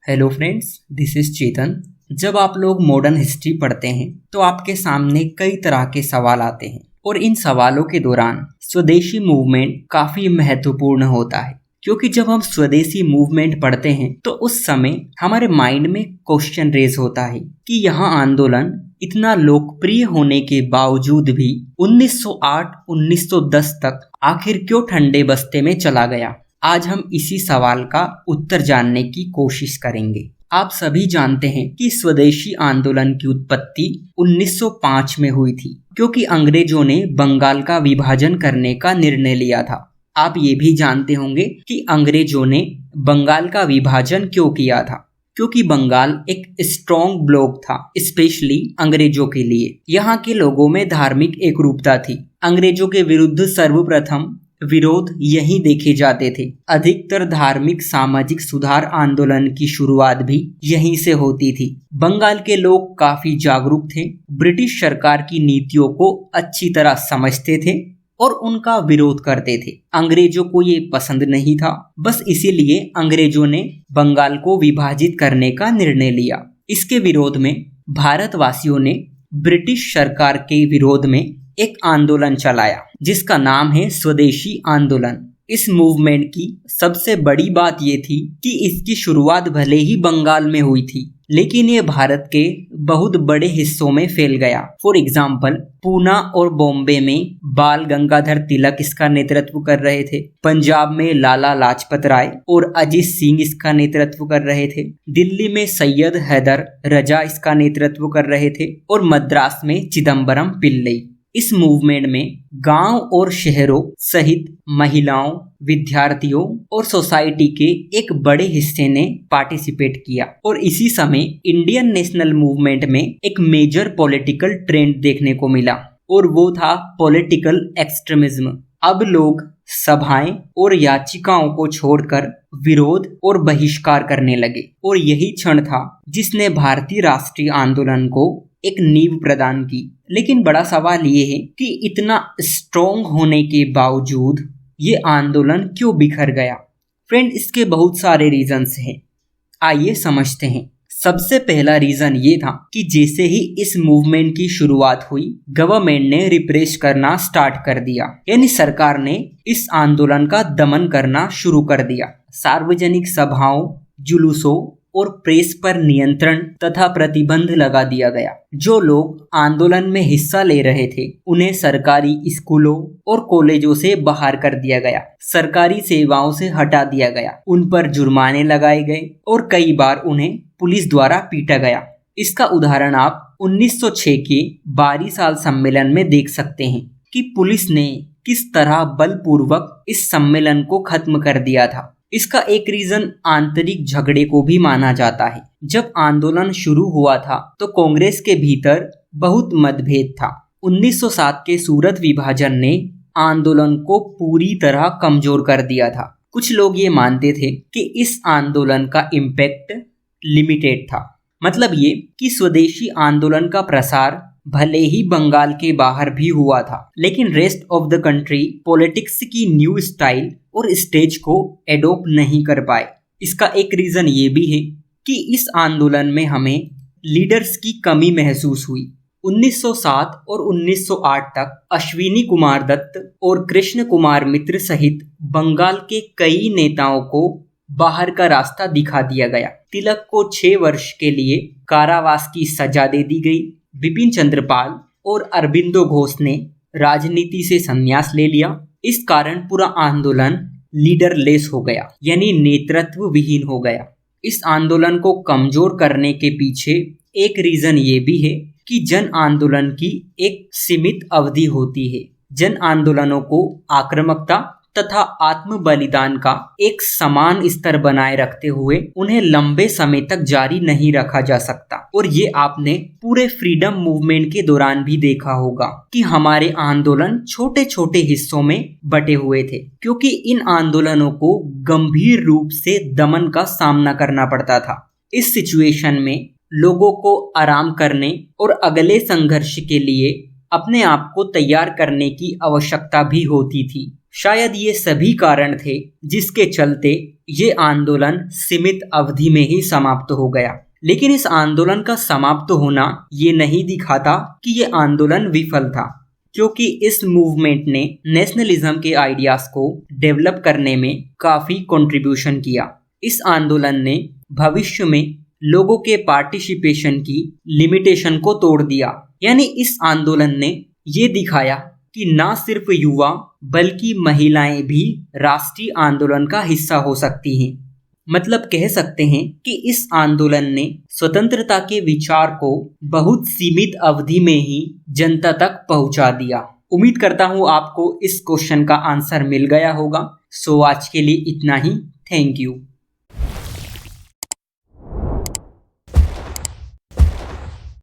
Hello friends, this is चेतन। जब आप लोग मॉडर्न हिस्ट्री पढ़ते हैं तो आपके सामने कई तरह के सवाल आते हैं और इन सवालों के दौरान स्वदेशी मूवमेंट काफी महत्वपूर्ण होता है, क्योंकि जब हम स्वदेशी मूवमेंट पढ़ते हैं तो उस समय हमारे माइंड में क्वेश्चन रेज होता है कि यहाँ आंदोलन इतना लोकप्रिय होने के बावजूद भी 1908-1910 तक आखिर क्यों ठंडे बस्ते में चला गया। आज हम इसी सवाल का उत्तर जानने की कोशिश करेंगे। आप सभी जानते हैं कि स्वदेशी आंदोलन की उत्पत्ति 1905 में हुई थी, क्योंकि अंग्रेजों ने बंगाल का विभाजन करने का निर्णय लिया था। आप ये भी जानते होंगे कि अंग्रेजों ने बंगाल का विभाजन क्यों किया था, क्योंकि बंगाल एक स्ट्रॉन्ग ब्लॉक था, स्पेशली अंग्रेजों के लिए। यहाँ के लोगों में धार्मिक एकरूपता थी। अंग्रेजों के विरुद्ध सर्वप्रथम विरोध यहीं देखे जाते थे। अधिकतर धार्मिक सामाजिक सुधार आंदोलन की शुरुआत भी यहीं से होती थी। बंगाल के लोग काफी जागरूक थे, ब्रिटिश सरकार की नीतियों को अच्छी तरह समझते थे और उनका विरोध करते थे। अंग्रेजों को ये पसंद नहीं था, बस इसीलिए अंग्रेजों ने बंगाल को विभाजित करने का निर्णय लिया। इसके विरोध में भारतवासियों ने ब्रिटिश सरकार के विरोध में एक आंदोलन चलाया जिसका नाम है स्वदेशी आंदोलन। इस मूवमेंट की सबसे बड़ी बात ये थी कि इसकी शुरुआत भले ही बंगाल में हुई थी, लेकिन ये भारत के बहुत बड़े हिस्सों में फैल गया। फॉर एग्जाम्पल, पूना और बॉम्बे में बाल गंगाधर तिलक इसका नेतृत्व कर रहे थे। पंजाब में लाला लाजपत राय और अजीत सिंह इसका नेतृत्व कर रहे थे। दिल्ली में सैयद हैदर रजा इसका नेतृत्व कर रहे थे और मद्रास में चिदम्बरम पिल्लई। इस मूवमेंट में गांव और शहरों सहित महिलाओं, विद्यार्थियों और सोसाइटी के एक बड़े हिस्से ने पार्टिसिपेट किया। और इसी समय इंडियन नेशनल मूवमेंट में एक मेजर पॉलिटिकल ट्रेंड देखने को मिला और वो था पॉलिटिकल एक्सट्रीमिज्म। अब लोग सभाएं और याचिकाओं को छोड़कर विरोध और बहिष्कार करने लगे और यही क्षण था जिसने भारतीय राष्ट्रीय आंदोलन को एक नींव प्रदान की। लेकिन बड़ा सवाल ये है कि इतना स्ट्रॉन्ग होने के बावजूद ये आंदोलन क्यों बिखर गया। फ्रेंड, इसके बहुत सारे रीजंस हैं, आइए समझते हैं। सबसे पहला रीजन ये था कि जैसे ही इस मूवमेंट की शुरुआत हुई, गवर्नमेंट ने रिप्रेस करना स्टार्ट कर दिया, यानी सरकार ने इस आंदोलन का दमन करना शुरू कर दिया। सार्वजनिक सभाओं, जुलूसों और प्रेस पर नियंत्रण तथा प्रतिबंध लगा दिया गया। जो लोग आंदोलन में हिस्सा ले रहे थे उन्हें सरकारी स्कूलों और कॉलेजों से बाहर कर दिया गया, सरकारी सेवाओं से हटा दिया गया, उन पर जुर्माने लगाए गए और कई बार उन्हें पुलिस द्वारा पीटा गया। इसका उदाहरण आप 1906 के बारी साल सम्मेलन में देख सकते हैं कि पुलिस ने किस तरह बलपूर्वक इस सम्मेलन को खत्म कर दिया था। इसका एक रीजन आंतरिक झगड़े को भी माना जाता है। जब आंदोलन शुरू हुआ था तो कांग्रेस के भीतर बहुत मतभेद था। 1907 के सूरत विभाजन ने आंदोलन को पूरी तरह कमजोर कर दिया था। कुछ लोग ये मानते थे कि इस आंदोलन का इम्पैक्ट लिमिटेड था, मतलब ये कि स्वदेशी आंदोलन का प्रसार भले ही बंगाल के बाहर भी हुआ था, लेकिन rest of the country politics की न्यू स्टाइल और स्टेज को एडॉप्ट नहीं कर पाए। इसका एक रीजन ये भी है कि इस आंदोलन में हमें लीडर्स की कमी महसूस हुई। 1907 और 1908 तक अश्विनी कुमार दत्त और कृष्ण कुमार मित्र सहित बंगाल के कई नेताओं को बाहर का रास्ता दिखा दिया गया। तिलक को 6 वर्ष के लिए कारावास की सजा दे दी गई। बिपिन चंद्र पाल और अरबिंदो घोष ने राजनीति से संन्यास ले लिया। इस कारण पूरा आंदोलन लीडरलेस हो गया, यानी नेतृत्व विहीन हो गया। इस आंदोलन को कमजोर करने के पीछे एक रीजन ये भी है कि जन आंदोलन की एक सीमित अवधि होती है। जन आंदोलनों को आक्रामकता तथा आत्म बलिदान का एक समान स्तर बनाए रखते हुए उन्हें लंबे समय तक जारी नहीं रखा जा सकता। और ये आपने पूरे फ्रीडम मूवमेंट के दौरान भी देखा होगा कि हमारे आंदोलन छोटे छोटे हिस्सों में बटे हुए थे, क्योंकि इन आंदोलनों को गंभीर रूप से दमन का सामना करना पड़ता था। इस सिचुएशन में लोगों को आराम करने और अगले संघर्ष के लिए अपने आप को तैयार करने की आवश्यकता भी होती थी। शायद ये सभी कारण थे जिसके चलते ये आंदोलन सीमित अवधि में ही समाप्त हो गया। लेकिन इस आंदोलन का समाप्त होना ये नहीं दिखाता कि ये आंदोलन विफल था, क्योंकि इस मूवमेंट ने नेशनलिज्म के आइडियाज को डेवलप करने में काफी कंट्रीब्यूशन किया। इस आंदोलन ने भविष्य में लोगों के पार्टिसिपेशन की लिमिटेशन को तोड़ दिया। यानी इस आंदोलन ने ये दिखाया कि ना सिर्फ युवा बल्कि महिलाएं भी राष्ट्रीय आंदोलन का हिस्सा हो सकती हैं। मतलब कह सकते हैं कि इस आंदोलन ने स्वतंत्रता के विचार को बहुत सीमित अवधि में ही जनता तक पहुंचा दिया। उम्मीद करता हूं आपको इस क्वेश्चन का आंसर मिल गया होगा। सो आज के लिए इतना ही। Thank you.